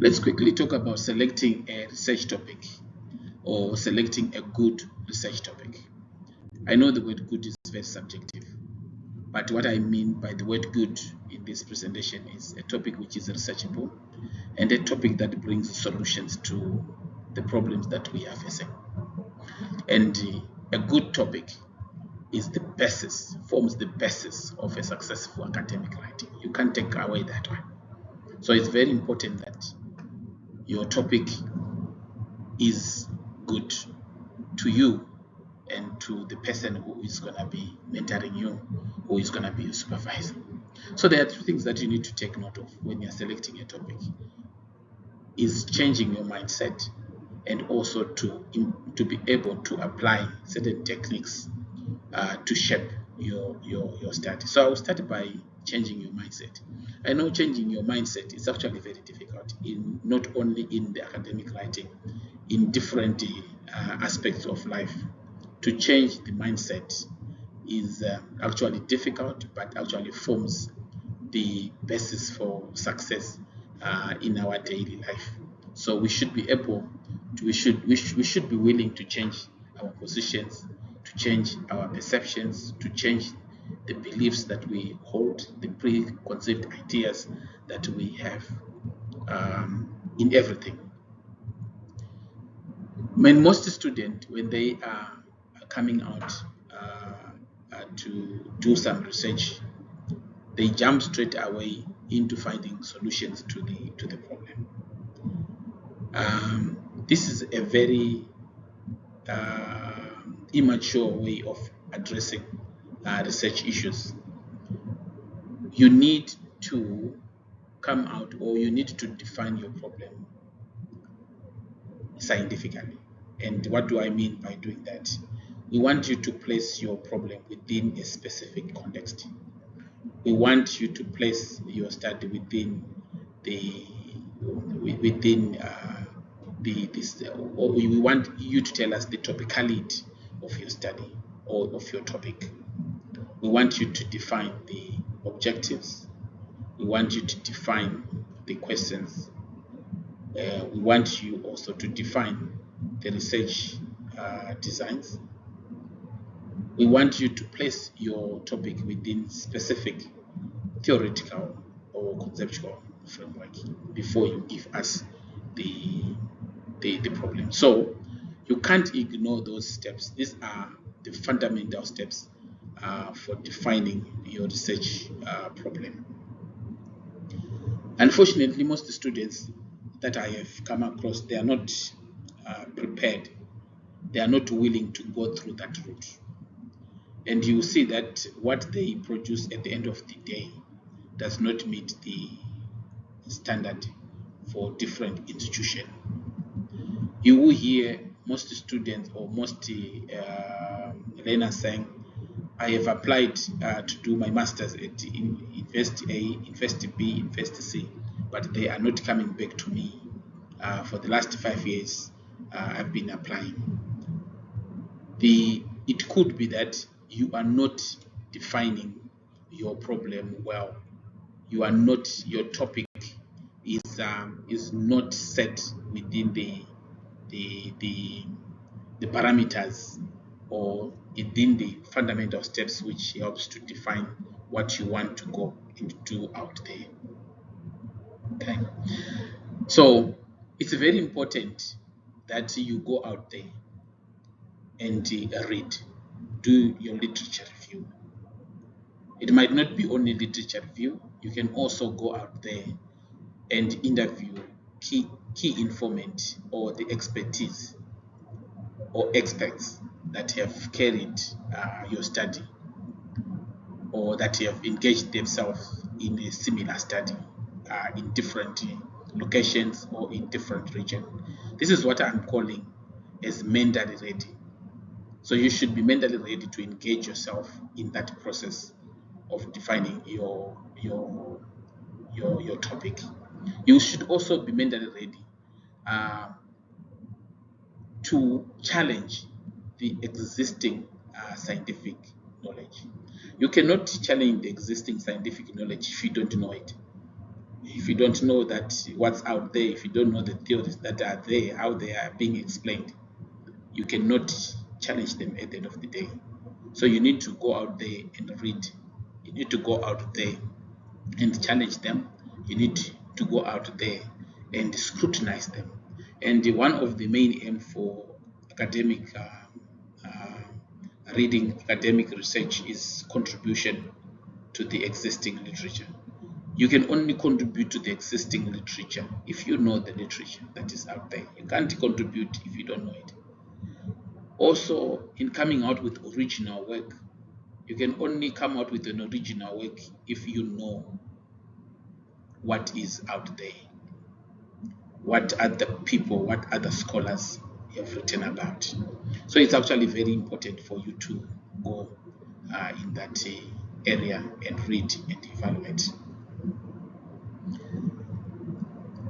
Let's quickly talk about selecting a research topic or selecting a good research topic. I know the word good is very subjective, but what I mean by the word good in this presentation is a topic which is researchable and a topic that brings solutions to the problems that we are facing. And a good topic is the basis, forms the basis of a successful academic writing. You can't take away that one. So it's very important that your topic is good to you and to the person who is going to be mentoring you, who is going to be your supervisor. So there are two things that you need to take note of when you're selecting a topic: is changing your mindset and also to be able to apply certain techniques to shape your study. So I'll start by changing your mindset. I know changing your mindset is actually very difficult, in not only in the academic writing, in different aspects of life. To change the mindset is actually difficult, but actually forms the basis for success in our daily life. So we should be able to, we should be willing to change our positions, to change our perceptions, to change the beliefs that we hold, the preconceived ideas that we have in everything. When most students, when they are coming out to do some research, they jump straight away into finding solutions to the problem. This is a very immature way of addressing research issues. You need to come out, or you need to define your problem scientifically. And what do I mean by doing that? We want you to place your problem within a specific context. We want you to place your study within the or we want you to tell us the topicality of your study or of your topic. We want you to define the objectives. We want you to define the questions. We want you also to define the research designs. We want you to place your topic within specific theoretical or conceptual framework before you give us the problem. So you can't ignore those steps. These are the fundamental steps for defining your research problem. Unfortunately, most students that I have come across, they are not prepared. They are not willing to go through that route. And you see that what they produce at the end of the day does not meet the standard for different institutions. You will hear most students or most learners saying, I have applied to do my master's at University A, University B, University C, but they are not coming back to me. For the last 5 years, I've been applying. It could be that you are not defining your problem well. You are not, your topic is not set within the parameters or within the fundamental steps which helps to define what you want to go into out there. Okay, so it's very important that you go out there and read, do your literature review. It might not be only literature review. You can also go out there and interview key informant or the expertise or experts that have carried your study or that have engaged themselves in a similar study in different locations or in different regions. This is what I'm calling as mentally ready. So you should be mentally ready to engage yourself in that process of defining your topic. You should also be mentally ready to challenge the existing scientific knowledge. You cannot challenge the existing scientific knowledge if you don't know it. if you don't know that what's out there, if you don't know the theories that are there, how they are being explained, you cannot challenge them at the end of the day. So you need to go out there and read. You need to go out there and challenge them. You need to go out there and scrutinize them. And one of the main aim for academic reading, academic research is contribution to the existing literature. You can only contribute to the existing literature if you know the literature that is out there. You can't contribute if you don't know it. Also, in coming out with original work, you can only come out with an original work if you know what is out there, what other people, what other scholars have written about. So it's actually very important for you to go in that area and read and evaluate.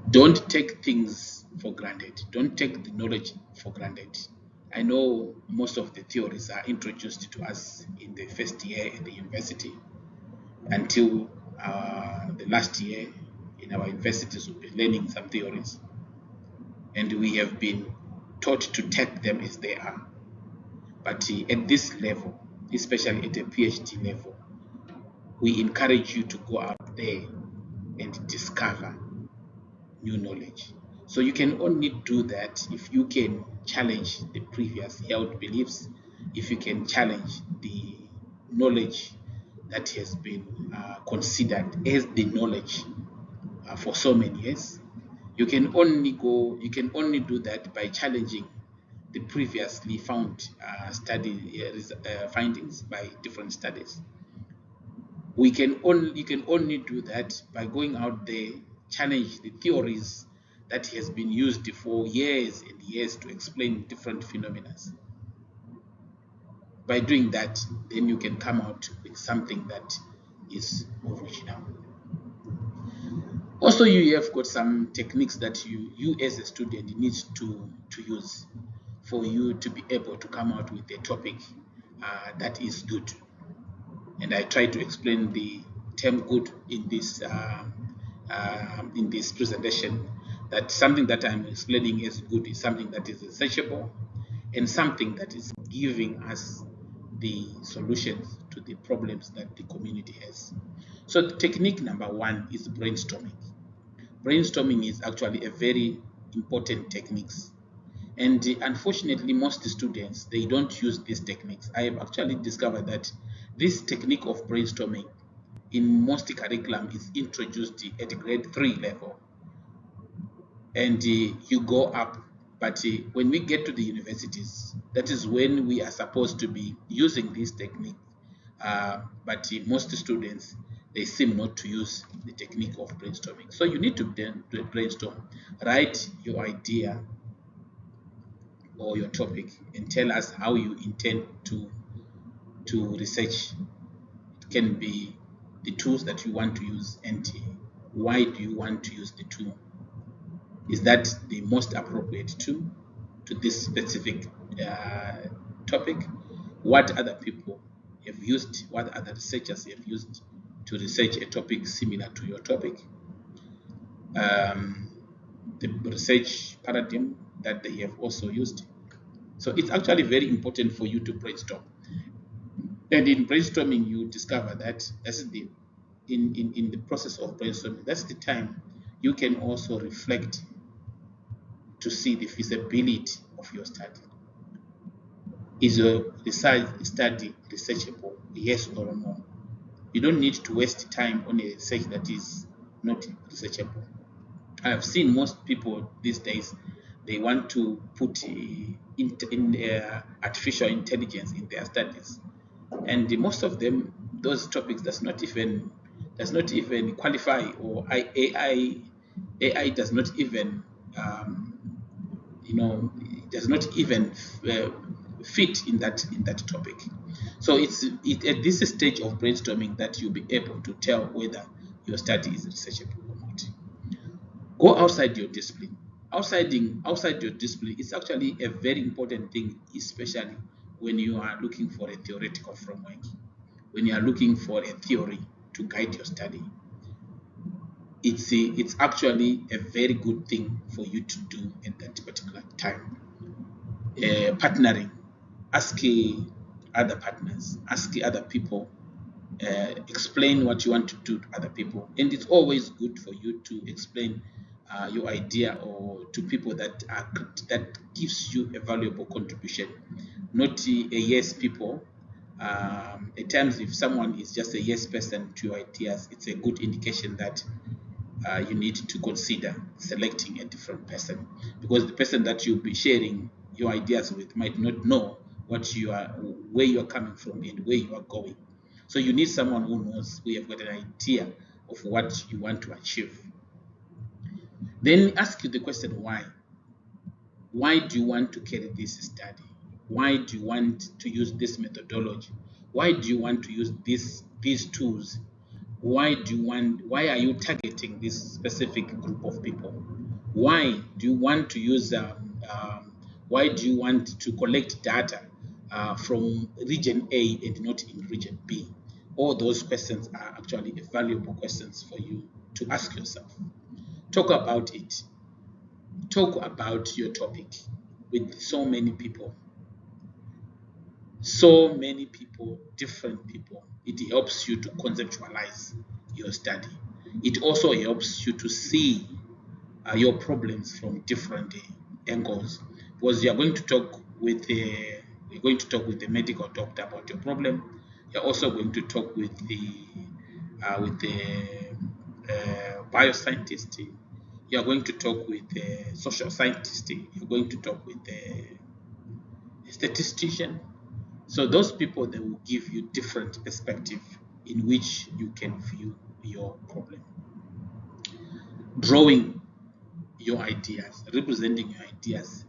Don't take things for granted. Don't take the knowledge for granted. I know most of the theories are introduced to us in the first year at the university until the last year in our universities we'll be learning some theories, and we have been taught to take them as they are. But at this level, especially at a PhD level, we encourage you to go out there and discover new knowledge. So you can only do that if you can challenge the previous held beliefs, if you can challenge the knowledge that has been considered as the knowledge for so many years. You can only do that by challenging the previously found findings by different studies. You can only do that by going out there, challenge the theories that has been used for years and years to explain different phenomena. By doing that, then you can come out with something that is original. Also, you have got some techniques that you as a student need to use for you to be able to come out with a topic that is good. And I try to explain the term good in this presentation, that something that I'm explaining as good is something that is researchable and something that is giving us the solutions to the problems that the community has. So technique number one is brainstorming. Brainstorming is actually a very important technique. And unfortunately, most students, they don't use these techniques. I have actually discovered that this technique of brainstorming in most curriculum is introduced at grade 3 level. And you go up. But when we get to the universities, that is when we are supposed to be using this technique. But most students, they seem not to use the technique of brainstorming. So you need to brainstorm, write your idea or your topic, and tell us how you intend to research. It can be the tools that you want to use and why do you want to use the tool. Is that the most appropriate tool to this specific topic? What other people have used, what other researchers have used to research a topic similar to your topic? The research paradigm that they have also used. So it's actually very important for you to brainstorm. And in brainstorming, you discover that that's in the process of brainstorming, that's the time you can also reflect to see the feasibility of your study. Is your research study researchable? Yes or no? You don't need to waste time on a research that is not researchable. I have seen most people these days, they want to put artificial intelligence in their studies, and most of them, those topics does not even qualify, or AI does not even does not even fit in that topic. So it's at this stage of brainstorming that you'll be able to tell whether your study is researchable or not. Go outside your discipline. Outside your discipline is actually a very important thing, especially when you are looking for a theoretical framework, when you are looking for a theory to guide your study. it's actually a very good thing for you to do at that particular time. Partnering, ask other partners, ask other people, explain what you want to do to other people, and it's always good for you to explain your idea or to people that gives you a valuable contribution, not a yes people. At times, if someone is just a yes person to your ideas, it's a good indication that you need to consider selecting a different person, because the person that you'll be sharing your ideas with might not know where you are coming from and where you are going. So you need someone who knows, who have got an idea of what you want to achieve. Then ask you the question, why? Why do you want to carry this study? Why do you want to use this methodology? Why do you want to use these tools? Why are you targeting this specific group of people? Why do you want to use why do you want to collect data from region A and not in region B? All those questions are actually valuable questions for you to ask yourself. Talk about it. Talk about your topic with so many people, different people. It helps you to conceptualize your study. It also helps you to see your problems from different angles, because you're going to talk with a medical doctor about your problem. You're also going to talk with the bioscientist. You're going to talk with a social scientist. You're going to talk with a statistician. So those people, they will give you different perspective in which you can view your problem. Drawing your ideas, representing your ideas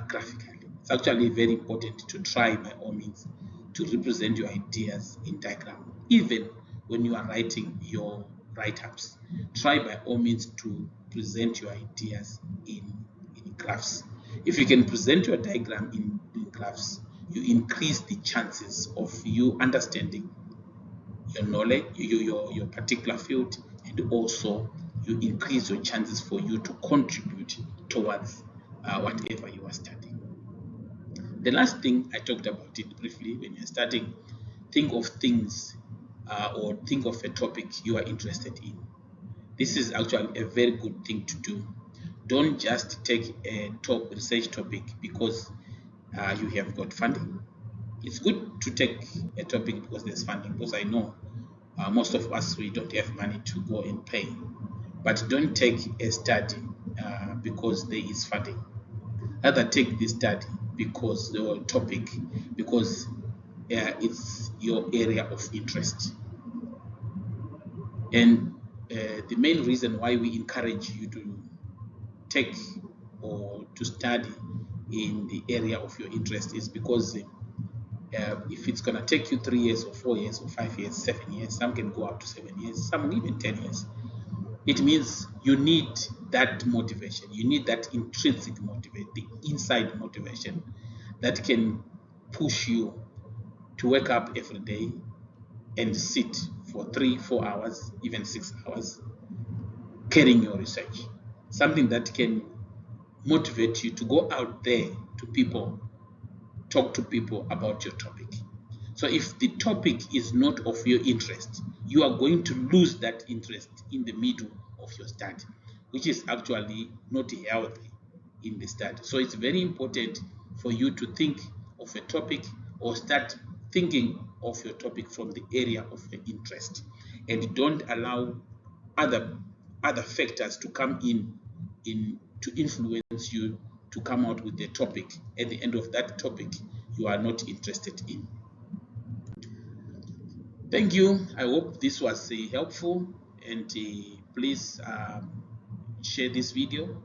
graphically. It's actually very important to try by all means to represent your ideas in diagram. Even when you are writing your write-ups, try by all means to present your ideas in graphs. If you can present your diagram in graphs, you increase the chances of you understanding your knowledge, your particular field, and also you increase your chances for you to contribute towards whatever you are studying. The last thing, I talked about it briefly, when you're starting, think of things or think of a topic you are interested in. This is actually a very good thing to do. Don't just take a top research topic because you have got funding. It's good to take a topic because there's funding, because I know most of us, we don't have money to go and pay. But don't take a study because there is funding. Rather take this study because the topic, because it's your area of interest. And the main reason why we encourage you to take or to study in the area of your interest is because if it's going to take you 3 years or 4 years or 5 years, 7 years, some can go up to 7 years, some even 10 years. It means you need that motivation. You need that intrinsic motivation, the inside motivation that can push you to wake up every day and sit for 3-4 hours, even 6 hours, carrying your research. Something that can motivate you to go out there to people, talk to people about your topic. So if the topic is not of your interest, you are going to lose that interest in the middle of your study, which is actually not healthy in the study. So it's very important for you to think of a topic or start thinking of your topic from the area of your interest, and don't allow other factors to come in to influence you to come out with a topic at the end of that topic you are not interested in. Thank you. I hope this was helpful, and please share this video,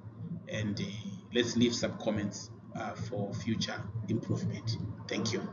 and let's leave some comments for future improvement. Thank you.